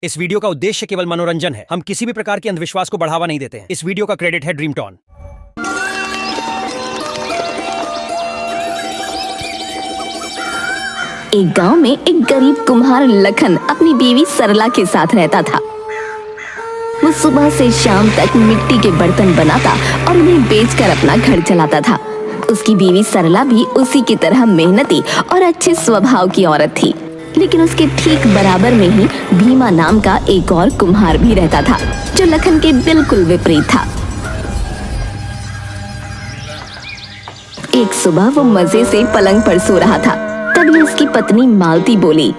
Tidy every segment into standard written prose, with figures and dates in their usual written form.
इस वीडियो का उद्देश्य केवल मनोरंजन है। हम किसी भी प्रकार के अंधविश्वास को बढ़ावा नहीं देते हैं। इस वीडियो का क्रेडिट है ड्रीमटॉन। एक गांव में एक गरीब कुम्हार लखन अपनी बीवी सरला के साथ रहता था। वो सुबह से शाम तक मिट्टी के बर्तन बनाता और उन्हें बेचकर अपना घर चलाता था। उसकी बीवी सरला भी उसी की तरह मेहनती और अच्छे स्वभाव की औरत थी। लेकिन उसके ठीक बराबर में ही भीमा नाम का एक और कुम्हार भी रहता था, जो लखन के बिल्कुल विपरीत था। एक सुबह वो मजे से पलंग पर सो रहा था, तभी उसकी पत्नी मालती बोली,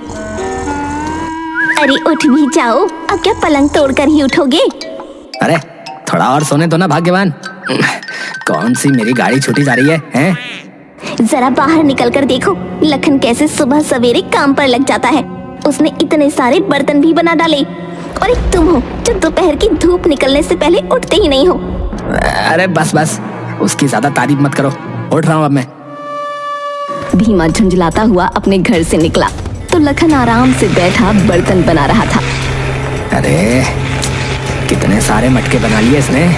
अरे उठ भी जाओ, अब क्या पलंग तोड़कर ही उठोगे? अरे थोड़ा और सोने दो ना भाग्यवान। कौन सी मेरी गाड़ी छूटी जा रही है, हैं? जरा बाहर निकल कर देखो, लखन कैसे सुबह सवेरे काम पर लग जाता है। उसने इतने सारे बर्तन भी बना डाले, और एक तुम हो जो दोपहर की धूप निकलने से पहले उठते ही नहीं हो। अरे बस बस, उसकी ज्यादा तारीफ मत करो, उठ रहा हूँ अब मैं। भीमा झुंझलाता हुआ अपने घर से निकला तो लखन आराम से बैठा बर्तन बना रहा था। अरे कितने सारे मटके बना लिए इसने।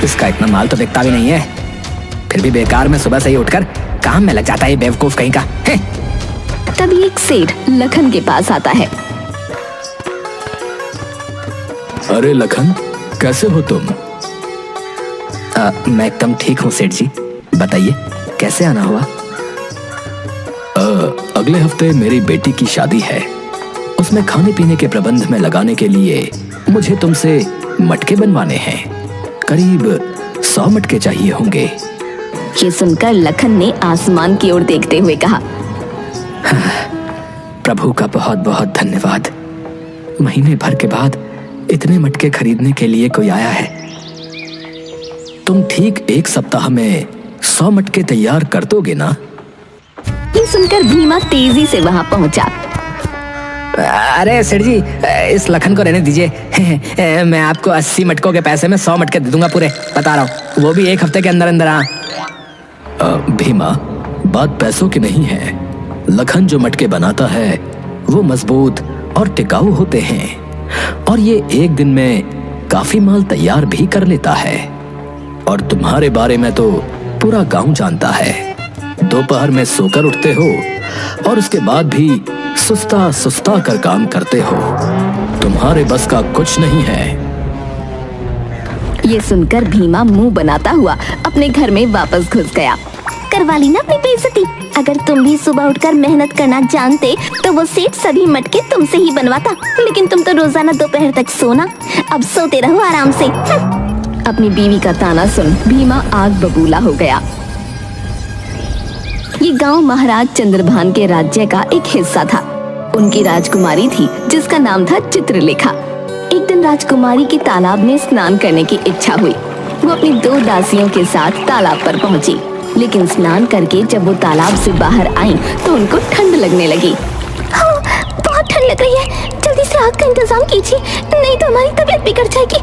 इसका इतना माल तो बिकता भी नहीं है, फिर भी बेकार में सुबह से ही उठकर काम में लग जाता है बेवकूफ कहीं का। तभी एक सेठ लखन के पास आता है। अरे लखन, कैसे हो तुम? मैं एकदम ठीक हूँ सेठ जी, बताइए कैसे आना हुआ? अगले हफ्ते मेरी बेटी की शादी है, उसमें खाने पीने के प्रबंध में लगाने के लिए मुझे तुमसे मटके बनवाने हैं। करीब 100 मटके चाहिए होंगे। ये सुनकर लखन ने आसमान की ओर देखते हुए कहा, प्रभु का बहुत बहुत धन्यवाद। महीने भर के बाद इतने मटके खरीदने के लिए कोई आया है। तुम ठीक 1 सप्ताह में 100 मटके तैयार कर दोगे ना? ये सुनकर भीमा तेजी से वहां पहुंचा। अरे सेठ जी, इस लखन को रहने दीजिए। मैं आपको 80 मटकों के पैसे में 100 मटके दे दूंगा पूरे, बता रहा हूँ, वो भी 1 हफ्ते के अंदर अंदर। भीमा, बात पैसों की नहीं है। लखन जो मटके बनाता है वो मजबूत और टिकाऊ होते हैं, और ये 1 दिन में काफी माल तैयार भी कर लेता है। और तुम्हारे बारे में तो पूरा गांव जानता है। दोपहर में सोकर उठते हो और उसके बाद भी सुस्ता सुस्ता कर काम करते हो। तुम्हारे बस का कुछ नहीं है। ये सुनकर भीमा मुंह बनाता हुआ अपने घर में वापस घुस गया। करवा ली ना अपनी बेइज्जती। अगर तुम भी सुबह उठकर मेहनत करना जानते तो वो सेठ सभी मटके तुमसे ही बनवाता, लेकिन तुम तो रोजाना दोपहर तक सोना। अब सोते रहो आराम से। अपनी बीवी का ताना सुन भीमा आग बबूला हो गया। ये गांव महाराज चंद्रभान के राज्य का एक हिस्सा था। उनकी राजकुमारी थी जिसका नाम था चित्रलेखा। एक दिन राजकुमारी की तालाब में स्नान करने की इच्छा हुई। वो अपनी 2 दासियों के साथ तालाब पर पहुंची, लेकिन स्नान करके जब वो तालाब से बाहर आई तो उनको ठंड लगने लगी। हाँ, बहुत ठंड लग रही है, जल्दी से आग का इंतजाम कीजिए, नहीं तो हमारी तबीयत बिगड़ जाएगी।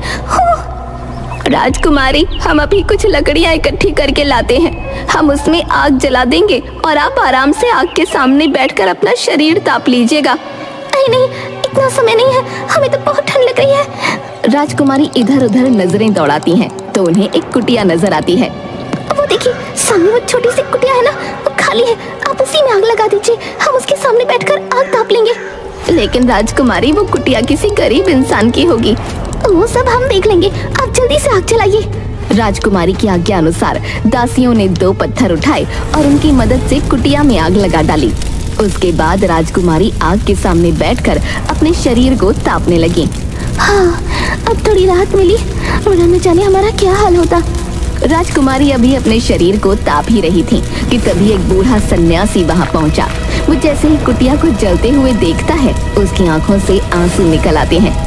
राजकुमारी, हम अभी कुछ लकड़ियां इकट्ठी करके लाते हैं, हम उसमें आग जला देंगे और आप आराम से आग के सामने बैठकर अपना शरीर ताप लीजिएगा। नहीं नहीं, इतना समय नहीं है, हमें तो बहुत ठंड लग रही है। राजकुमारी इधर उधर नजरें दौड़ाती हैं तो उन्हें एक कुटिया नजर आती है। वो देखिए, सामने वो छोटी सी कुटिया है ना, वो खाली है, आप उसी में आग लगा दीजिए, हम उसके सामने बैठकर आग ताप लेंगे। लेकिन राजकुमारी, वो कुटिया किसी गरीब इंसान की होगी, वो सब हम देख लेंगे, आप जल्दी से आग जलाइए। राजकुमारी की आज्ञा अनुसार दासियों ने 2 पत्थर उठाए और उनकी मदद से कुटिया में आग लगा डाली। उसके बाद राजकुमारी आग के सामने बैठकर अपने शरीर को तापने लगी। हाँ, अब थोड़ी राहत मिली, वरना न जाने हमारा क्या हाल होता। राजकुमारी अभी अपने शरीर को ताप ही रही थी कि तभी एक बूढ़ा सन्यासी वहां पहुंचा। वो जैसे ही कुटिया को जलते हुए देखता है, उसकी आंखों से आंसू निकल आते हैं।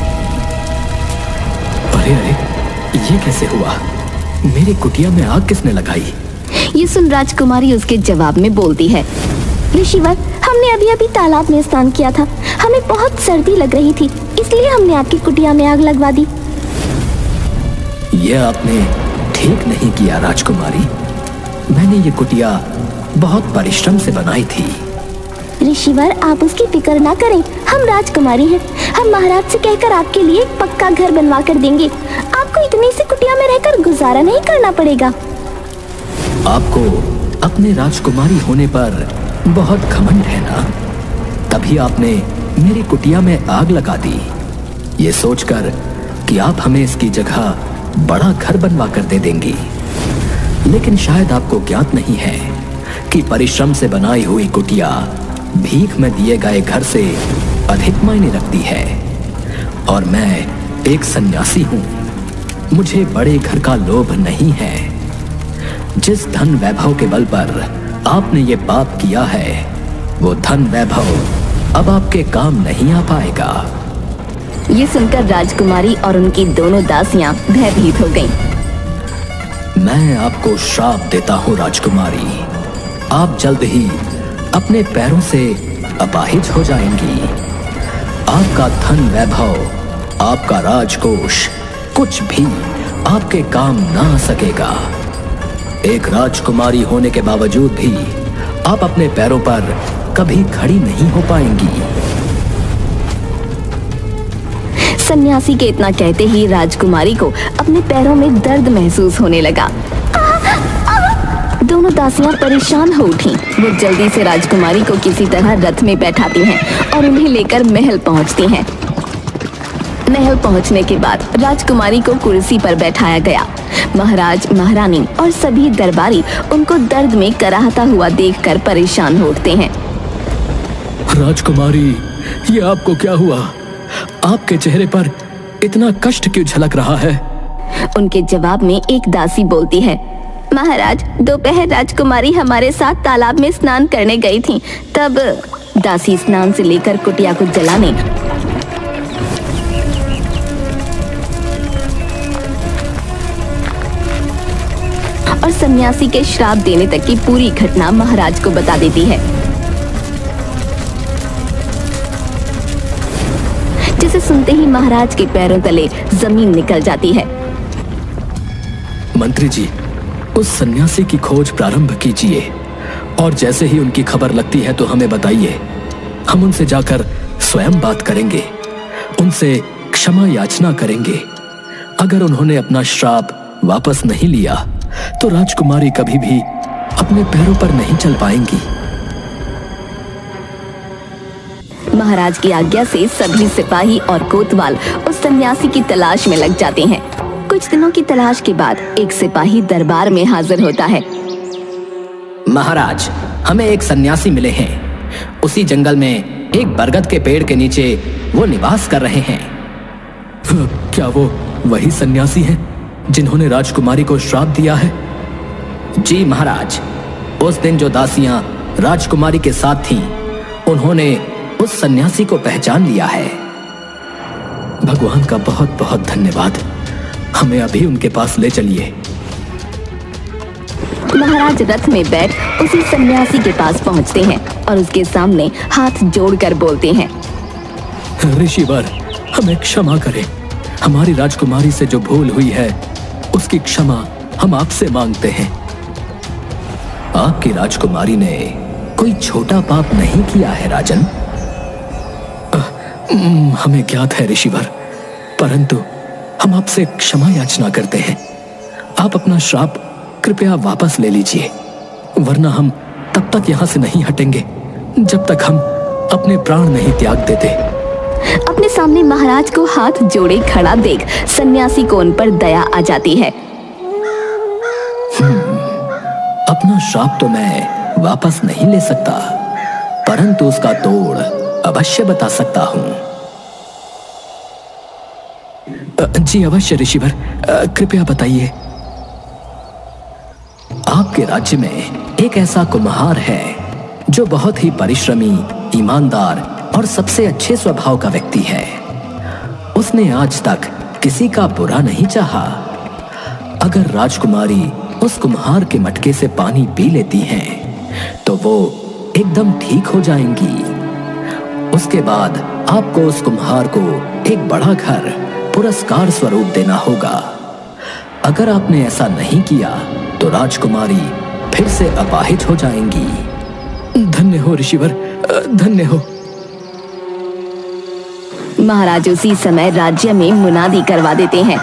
अरे अरे, ये कैसे हुआ? मेरी कुटिया में आग किसने लगाई? ये सुन राजकुमारी उसके जवाब में बोलती है, ऋषिवर, हमने अभी अभी तालाब में स्नान किया था, हमें बहुत सर्दी लग रही थी, इसलिए हमने आपकी कुटिया में आग लगवा दी। ये आपने ठीक नहीं किया राजकुमारी। मैंने ये कुटिया बहुत परिश्रम से बनाई थी। ऋषिवर, आप उसकी फिक्र ना करें, हम राजकुमारी हैं। हम महाराज से कहकर आपके लिए एक पक्का घर बनवा कर देंगे। आपको इतनी सी कुटिया में रहकर गुजारा नहीं करना पड़ेगा। आपको अपने राजकुमारी होने पर बहुत घमंड है ना? तभी आपने मेरी कुटिया में आग लगा दी, ये सोचकर कि आप हमें इसकी जगह बड़ा घर बनवा कर दे देंगी। लेकिन शायद आपको ज्ञात नहीं है कि परिश्रम से बनाई हुई कुटिया भीख में दिए गए घर से अधिक मायने रखती है। और मैं एक सन्यासी हूं, मुझे बड़े घर का लोभ नहीं है। जिस धन वैभव के बल पर आपने ये पाप किया है, वो धन वैभव अब आपके काम नहीं आ पाएगा। ये सुनकर राजकुमारी और उनकी दोनों दासियां भयभीत हो गईं। मैं आपको श्राप देता हूँ राजकुमारी, आप जल्द ही अपने पैरों से अपाहिज हो जाएंगी। आपका धन वैभव, आपका राजकोष कुछ भी आपके काम ना आ सकेगा। एक राजकुमारी होने के बावजूद भी आप अपने पैरों पर कभी खड़ी नहीं हो पाएंगी। सन्यासी के इतना कहते ही राजकुमारी को अपने पैरों में दर्द महसूस होने लगा। दोनों दासियां परेशान हो उठीं। वो जल्दी से राजकुमारी को किसी तरह रथ में बैठाती हैं और उन्हें लेकर महल पहुंचती हैं। महल पहुंचने के बाद राजकुमारी को कुर्सी पर बैठाया गया। महाराज, महारानी और सभी दरबारी उनको दर्द में कराहता हुआ देखकर परेशान हो उठते हैं। राजकुमारी, ये आपको क्या हुआ? आपके चेहरे पर इतना कष्ट क्यों झलक रहा है? उनके जवाब में एक दासी बोलती है, महाराज, दोपहर राजकुमारी हमारे साथ तालाब में स्नान करने गई थी। तब दासी स्नान से लेकर कुटिया को जलाने और सन्यासी के श्राप देने तक की पूरी घटना महाराज को बता देती है, जिसे सुनते ही महाराज के पैरों तले जमीन निकल जाती है। मंत्री जी, उस सन्यासी की खोज प्रारंभ कीजिए और जैसे ही उनकी खबर लगती है तो हमें बताइए। हम उनसे जाकर स्वयं बात करेंगे, उनसे क्षमा याचना करेंगे। अगर उन्होंने अपना श्राप वापस नहीं लिया तो राजकुमारी कभी भी अपने पैरों पर नहीं चल पाएंगी। महाराज की आज्ञा से सभी सिपाही और कोतवाल उस सन्यासी की तलाश में लग जाते हैं। कुछ दिनों की तलाश के बाद एक सिपाही दरबार में हाजिर होता है। महाराज, हमें एक सन्यासी मिले हैं। उसी जंगल में एक बरगद के पेड़ के नीचे वो निवास कर रहे हैं। क्या वो वही सन्यासी हैं जिन्होंने राजकुमारी को श्राप दिया है? जी महाराज, उस दिन जो दासियां राजकुमारी के साथ थीं, उन्होंने उस सन्यासी को पहचान लिया है। भगवान का बहुत बहुत धन्यवाद। हमें अभी उनके पास ले चलिए। महाराज रथ में बैठ उसी सन्यासी के पास पहुंचते हैं और उसके सामने हाथ जोड़कर बोलते हैं, ऋषिवर, हमें क्षमा करें। हमारी राजकुमारी से जो भूल हुई है उसकी क्षमा हम आपसे मांगते हैं। आपकी राजकुमारी ने कोई छोटा पाप नहीं किया है राजन। हमें ज्ञात है ऋषिवर, परंतु हम आपसे क्षमा याचना करते हैं। आप अपना श्राप कृपया वापस ले लीजिए, वरना हम तब तक यहाँ से नहीं हटेंगे जब तक हम अपने प्राण नहीं त्याग देते। अपने सामने महाराज को हाथ जोड़े खड़ा देख सन्यासी को उन पर दया आ जाती है। अपना श्राप तो मैं वापस नहीं ले सकता, परंतु उसका तोड़ अवश्य बता सकता हूँ। जी अवश्य ऋषिवर, कृपया बताइए। आपके राज्य में एक ऐसा कुम्हार है जो बहुत ही परिश्रमी, ईमानदार और सबसे अच्छे स्वभाव का व्यक्ति है। उसने आज तक किसी का बुरा नहीं चाहा। अगर राजकुमारी उस कुम्हार के मटके से पानी पी लेती हैं, तो वो एकदम ठीक हो जाएंगी। उसके बाद आपको उस कुम्हार को एक बड़ा घर पुरस्कार स्वरूप देना होगा। अगर आपने ऐसा नहीं किया तो राजकुमारी फिर से अपाहिज हो जाएंगी। धन्य हो ऋषिवर, धन्य हो। महाराज उसी समय राज्य में मुनादी करवा देते हैं।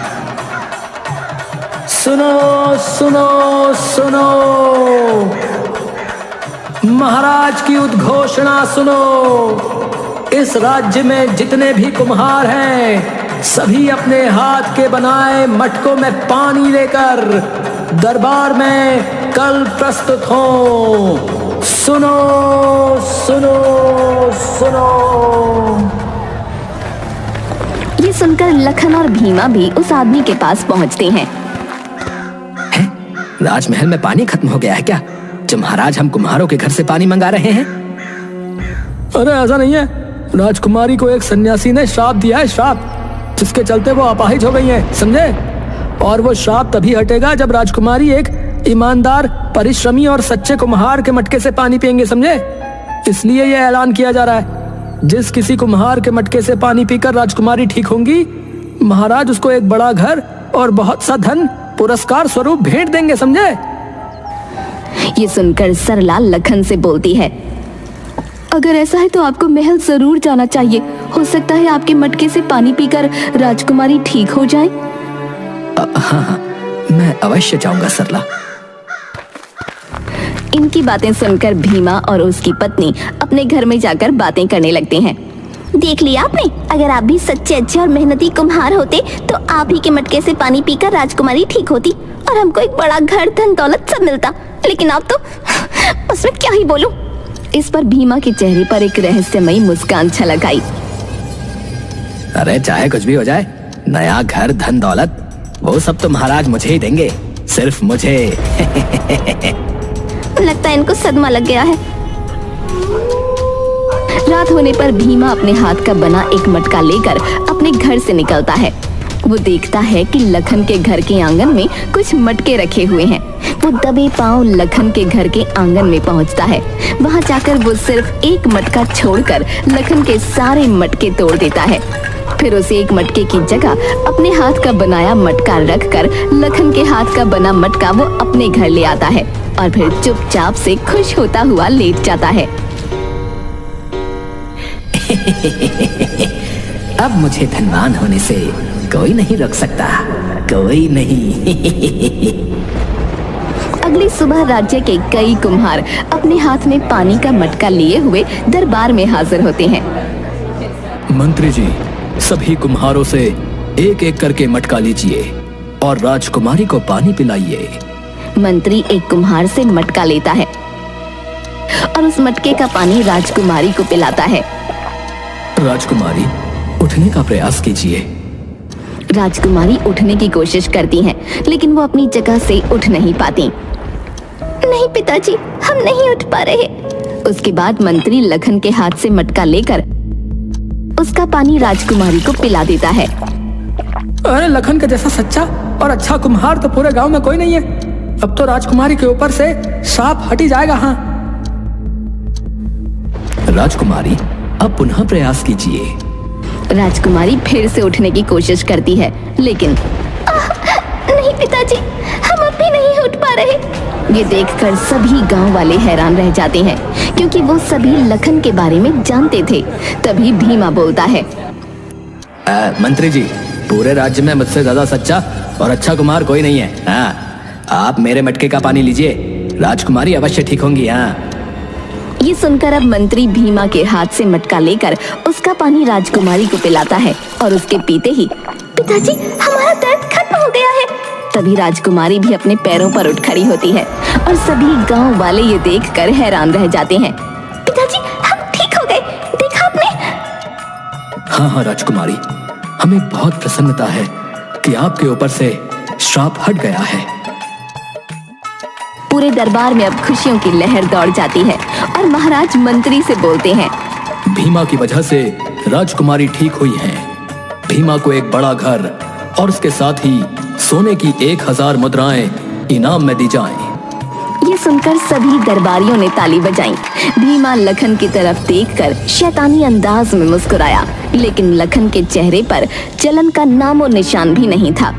सुनो सुनो सुनो, महाराज की उद्घोषणा सुनो। इस राज्य में जितने भी कुम्हार हैं, सभी अपने हाथ के बनाए मटकों में पानी लेकर दरबार में कल प्रस्तुत हों। सुनो सुनो सुनो। ये सुनकर लखन और भीमा भी उस आदमी के पास पहुंचते हैं। राजमहल में पानी खत्म हो गया है क्या, जो महाराज हम कुम्हारों के घर से पानी मंगा रहे हैं? अरे ऐसा नहीं है, राजकुमारी को एक सन्यासी ने श्राप दिया है, श्राप, जिसके चलते वो अपाहिज हो गई हैं, समझे? और वो श्राप तभी हटेगा जब राजकुमारी एक ईमानदार, परिश्रमी और सच्चे कुम्हार के मटके से पानी पियेंगे, समझे? इसलिए ये ऐलान किया जा रहा है, जिस किसी कुम्हार के मटके से पानी पीकर राजकुमारी ठीक होंगी, महाराज उसको एक बड़ा घर और बहुत सा धन पुरस्कार स्वरूप भेंट देंगे, समझे? ये सुनकर सरला लखन से बोलती है, अगर ऐसा है तो आपको महल जरूर जाना चाहिए। हो सकता है आपके मटके से पानी पीकर राजकुमारी ठीक हो जाए। हाँ, मैं अवश्य जाऊंगा सरला। इनकी बातें सुनकर भीमा और उसकी पत्नी अपने घर में जाकर बातें करने लगते हैं। देख लिया आपने, अगर आप भी सच्चे अच्छे और मेहनती कुम्हार होते तो आप ही के मटके से पानी पीकर राजकुमारी ठीक होती और हमको एक बड़ा घर, धन दौलत सब मिलता। लेकिन आप तो उसमें क्या ही बोलूं। इस पर भीमा के चेहरे पर एक रहस्यमयी मुस्कान छलक आई। अरे चाहे कुछ भी हो जाए, नया घर, धन दौलत, वो सब तो महाराज मुझे ही देंगे, सिर्फ मुझे। लगता है इनको सदमा लग गया है। रात होने पर भीमा अपने हाथ का बना एक मटका लेकर अपने घर से निकलता है। वो देखता है कि लखन के घर के आंगन में कुछ मटके रखे हुए हैं। वो दबे पांव लखन के घर के आंगन में पहुंचता है। वहां जाकर वो सिर्फ एक मटका छोड़कर लखन के सारे मटके तोड़ देता है। फिर उसे एक मटके की जगह अपने हाथ का बनाया मटका रखकर लखन के हाथ का बना मटका वो अपने घर ले आता है और फिर चुपचाप से खुश होता हुआ लेट जाता है। अब मुझे धनवान होने से कोई नहीं रोक सकता, कोई नहीं। अगली सुबह राज्य के कई कुम्हार अपने हाथ में पानी का मटका लिए हुए दरबार में हाजिर होते हैं। मंत्री जी, सभी कुम्हारों से एक एक करके मटका लीजिए और राजकुमारी को पानी पिलाइए। मंत्री एक कुम्हार से मटका लेता है और उस मटके का पानी राजकुमारी को पिलाता है। राजकुमारी, उठने का प्रयास कीजिए। राजकुमारी उठने की कोशिश करती हैं, लेकिन वो अपनी जगह से उठ नहीं पाती। नहीं पिताजी, हम नहीं उठ पा रहे। उसके बाद मंत्री लखन के हाथ से मटका लेकर उसका पानी राजकुमारी को पिला देता है। अरे लखन का जैसा सच्चा और अच्छा कुम्हार तो पूरे गांव में कोई नहीं है। अब तो राजकुमारी के ऊपर से सांप हट ही जाएगा। हाँ राजकुमारी, अब पुनः प्रयास कीजिए। राजकुमारी फिर से उठने की कोशिश करती है, लेकिन नहीं पिताजी, हम अब भी नहीं उठ पा रहे। ये देखकर सभी गांव वाले हैरान रह जाते हैं, क्योंकि वो सभी लखन के बारे में जानते थे। तभी भीमा बोलता है, मंत्री जी, पूरे राज्य में मुझसे ज्यादा सच्चा और अच्छा कुम्हार कोई नहीं है। हाँ, आप मेरे मटके का पानी लीजिए, राजकुमारी अवश्य ठीक होंगी। हाँ। ये सुनकर अब मंत्री भीमा के हाथ से मटका लेकर उसका पानी राजकुमारी को पिलाता है और उसके पीते ही पिताजी, हमारा दर्द खत्म हो गया है। तभी राजकुमारी भी अपने पैरों पर उठ खड़ी होती है और सभी गांव वाले ये देखकर हैरान रह जाते हैं। पिताजी, हम ठीक हो गए, देखा आपने? हाँ राजकुमारी, हमें बहुत प्रसन्नता है कि आपके ऊपर से श्राप हट गया है। पूरे दरबार में अब खुशियों की लहर दौड़ जाती है और महाराज मंत्री से बोलते हैं, भीमा की वजह से राजकुमारी ठीक हुई है। भीमा को एक बड़ा घर और उसके साथ ही सोने की 1000 मुद्राएं इनाम में दी जाएं। ये सुनकर सभी दरबारियों ने ताली बजाई। भीमा लखन की तरफ देखकर शैतानी अंदाज में मुस्कुराया, लेकिन लखन के चेहरे पर जलन का नामो निशान भी नहीं था।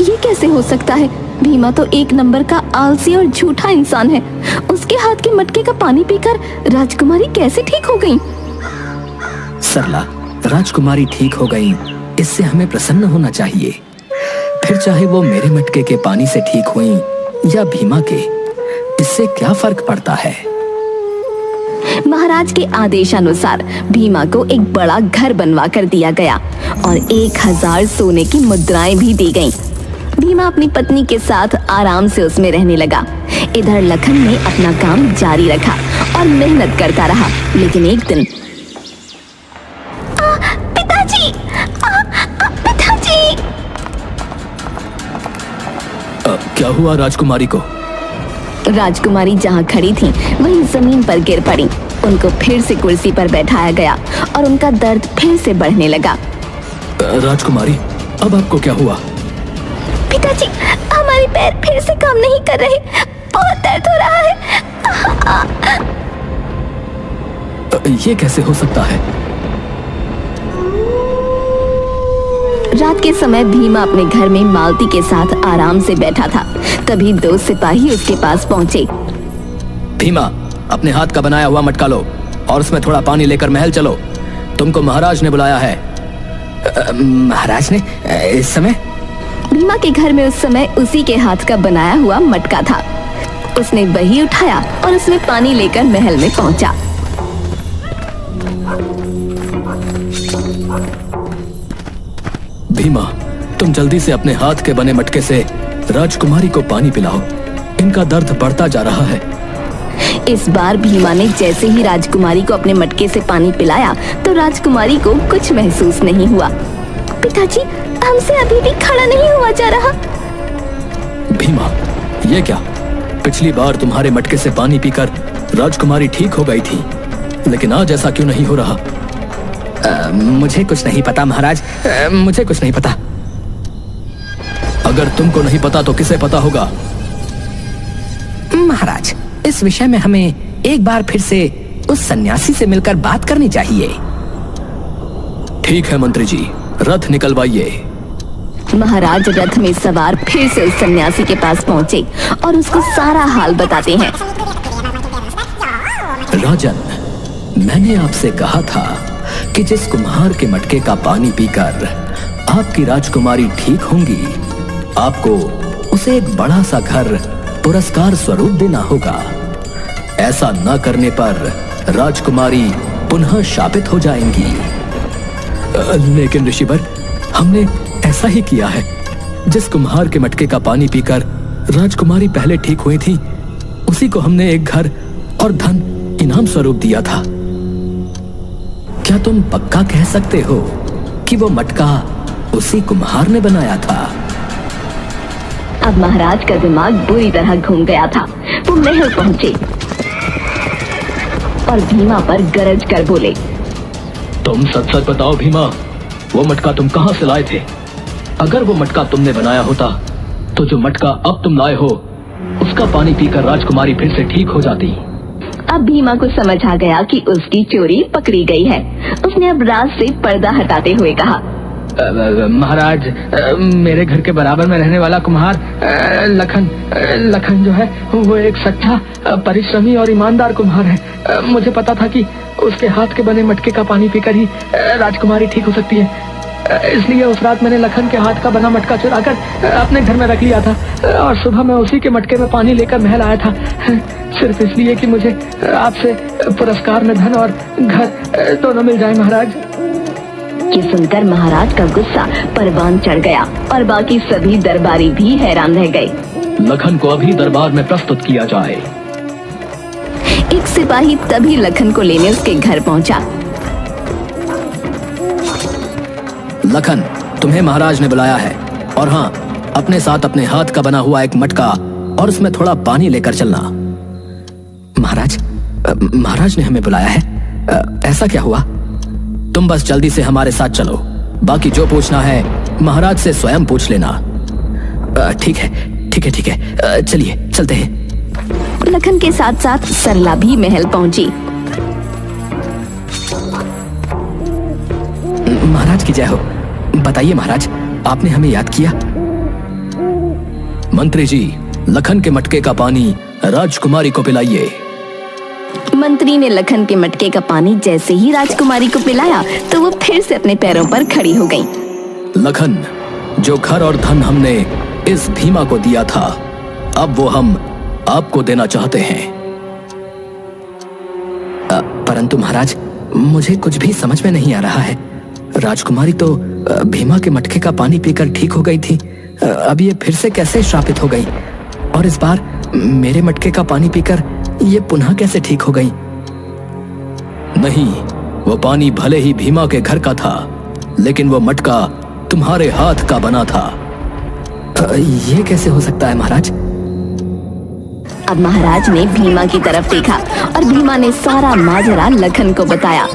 ये कैसे हो सकता है? भीमा तो एक नंबर का आलसी और झूठा इंसान है। उसके हाथ के मटके का पानी पीकर राजकुमारी कैसे ठीक हो गई? सरला, राजकुमारी ठीक हो गई, इससे हमें प्रसन्न होना चाहिए। फिर चाहे वो मेरे मटके के पानी से ठीक हुई या भीमा के, इससे क्या फर्क पड़ता है? महाराज के आदेशानुसार भीमा को एक बड़ा घर बनवा कर दिया गया और 1000 सोने की मुद्राएं भी दी गईं। भीमा अपनी पत्नी के साथ आराम से उसमें रहने लगा। इधर लखन ने अपना काम जारी रखा और मेहनत करता रहा। लेकिन एक दिन पिताजी, पिताजी! क्या हुआ राजकुमारी को? राजकुमारी जहाँ खड़ी थी वहीं जमीन पर गिर पड़ी। उनको फिर से कुर्सी पर बैठाया गया और उनका दर्द फिर से बढ़ने लगा। राजकुमारी, अब आपको क्या हुआ? पिताजी, हमारे पैर फिर से काम नहीं कर रहे, बहुत दर्द हो रहा है। ये कैसे हो सकता है? रात के समय भीमा अपने घर में मालती के साथ आराम से बैठा था। तभी 2 सिपाही उसके पास पहुंचे। भीमा, अपने हाथ का बनाया हुआ मटका लो और उसमें थोड़ा पानी लेकर महल चलो। तुमको महाराज ने बुलाया है। महाराज ने? इस समय? भीमा के घर में उस समय उसी के हाथ का बनाया हुआ मटका था। उसने वही उठाया और उसमें पानी लेकर महल में पहुंचा। भीमा, तुम जल्दी से अपने हाथ के बने मटके से राजकुमारी को पानी पिलाओ। इनका दर्द बढ़ता जा रहा है। इस बार भीमा ने जैसे ही राजकुमारी को अपने मटके से पानी पिलाया तो राजकुमारी को कुछ महसूस नहीं हुआ। पिताजी, हमसे अभी भी खड़ा नहीं हुआ जा रहा। भीमा, ये क्या? पिछली बार तुम्हारे मटके से पानी पीकर राजकुमारी ठीक हो गई थी, लेकिन आज ऐसा क्यों नहीं हो रहा? मुझे कुछ नहीं पता महाराज, मुझे कुछ नहीं पता। अगर तुमको नहीं पता तो किसे पता होगा? महाराज, इस विषय में हमें एक बार फिर से उस सन्यासी से मिलकर बात करनी चाहिए। ठीक है मंत्री जी, रथ निकलवाइए। महाराज रथ में सवार फिर से उस सन्यासी के पास पहुंचे और उसको सारा हाल बताते हैं। राजन, मैंने आपसे कहा था कि जिस कुम्हार के मटके का पानी पीकर आपकी राजकुमारी ठीक होंगी, आपको उसे एक बड़ा सा घर पुरस्कार स्वरूप देना होगा। ऐसा न करने पर राजकुमारी पुनः शापित हो जाएंगी। लेकिन ऋषिवर, हमने ऐसा ही किया है। जिस कुम्हार के मटके का पानी पीकर राजकुमारी पहले ठीक हुई थी, उसी को हमने एक घर और धन इनाम स्वरूप दिया था। क्या तुम पक्का कह सकते हो कि वो मटका उसी कुम्हार ने बनाया था? अब महाराज का दिमाग बुरी तरह घूम गया था। वो महल पहुंचे और भीमा पर गरज कर बोले, तुम सच सच बताओ भीमा, वो मटका तुम कहां से लाए थे? अगर वो मटका तुमने बनाया होता तो जो मटका अब तुम लाए हो, उसका पानी पीकर राजकुमारी फिर से ठीक हो जाती। अब भीमा को समझ आ गया कि उसकी चोरी पकड़ी गई है। उसने अब राज से पर्दा हटाते हुए कहा, महाराज, मेरे घर के बराबर में रहने वाला कुम्हार लखन जो है, वो एक सच्चा, परिश्रमी और ईमानदार कुम्हार है। मुझे पता था कि उसके हाथ के बने मटके का पानी पीकर ही राजकुमारी ठीक हो सकती है। इसलिए उस रात मैंने लखन के हाथ का बना मटका चुराकर अपने घर में रख लिया था और सुबह मैं उसी के मटके में पानी लेकर महल आया था, सिर्फ इसलिए कि मुझे आपसे पुरस्कार में धन और घर दोनों मिल जाए। महाराज, ये सुनकर महाराज का गुस्सा परवान चढ़ गया और बाकी सभी दरबारी भी हैरान रह गए। लखन को अभी दरबार में प्रस्तुत किया जाए। एक सिपाही तभी लखन को लेने उसके घर पहुंचा। लखन, तुम्हें महाराज ने बुलाया है, और हाँ, अपने साथ अपने हाथ का बना हुआ एक मटका और उसमें थोड़ा पानी लेकर चलना। महाराज ने हमें बुलाया है? ऐसा क्या हुआ? तुम बस जल्दी से हमारे साथ चलो, बाकी जो पूछना है महाराज से स्वयं पूछ लेना। ठीक है, चलिए चलते हैं। लखन के साथ साथ सरला भी महल पहुंची। महाराज की जय हो। बताइए महाराज, आपने हमें याद किया? मंत्री जी, लखन के मटके का पानी राजकुमारी को पिलाइए। मंत्री ने लखन के मटके का पानी जैसे ही राजकुमारी को पिलाया तो वो फिर से अपने पैरों पर खड़ी हो गई। लखन, जो घर और धन हमने इस भीमा को दिया था, अब वो हम आपको देना चाहते हैं। परंतु महाराज, मुझे कुछ भी समझ में नहीं आ रहा है। राजकुमारी तो भीमा के मटके का पानी पीकर ठीक हो गई थी, अब ये फिर से कैसे श्रापित हो गई? और इस बार मेरे मटके का पानी पीकर ये पुनः कैसे ठीक हो गई? नहीं, वो पानी भले ही भीमा के घर का था, लेकिन वो मटका तुम्हारे हाथ का बना था। ये कैसे हो सकता है महाराज? अब महाराज ने भीमा की तरफ देखा और भीमा ने सारा माजरा लखन को बताया।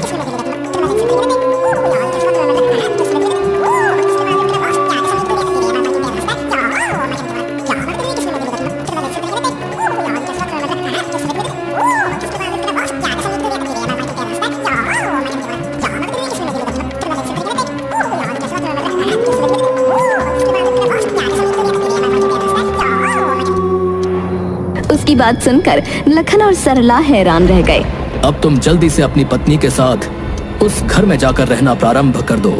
उसकी बात सुनकर लखन और सरला हैरान रह गए। अब तुम जल्दी से अपनी पत्नी के साथ उस घर में जाकर रहना प्रारंभ कर दो,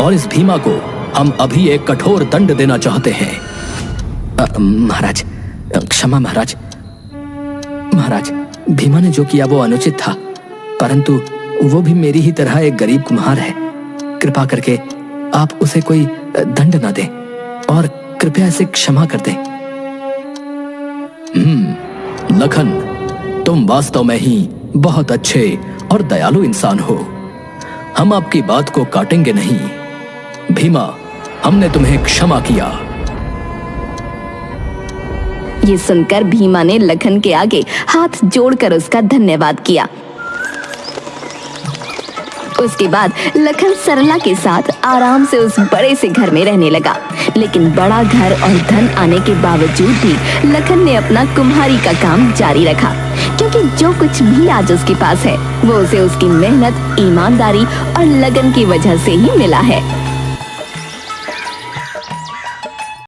और इस भीमा को हम अभी एक कठोर दंड देना चाहते हैं। महाराज, क्षमा महाराज। महाराज, भीमा ने जो किया वो अनुचित था, परंतु वो भी मेरी ही तरह एक गरीब कुम्हार है। कृपा करके आप उसे कोई दंड न दें और कृपया इसे क्षमा कर दें। लखन, तुम वास्तव में ही बहुत अच्छे और दयालु इंसान हो। हम आपकी बात को काटेंगे नहीं। भीमा, हमने तुम्हें क्षमा किया। ये सुनकर भीमा ने लखन के आगे हाथ जोड़कर उसका धन्यवाद किया। उसके बाद लखन सरला के साथ आराम से उस बड़े से घर में रहने लगा। लेकिन बड़ा घर और धन आने के बावजूद भी लखन ने अपना कुम्हारी का काम जारी रखा, क्योंकि जो कुछ भी आज उसके पास है वो उसे उसकी मेहनत, ईमानदारी और लगन की वजह से ही मिला है।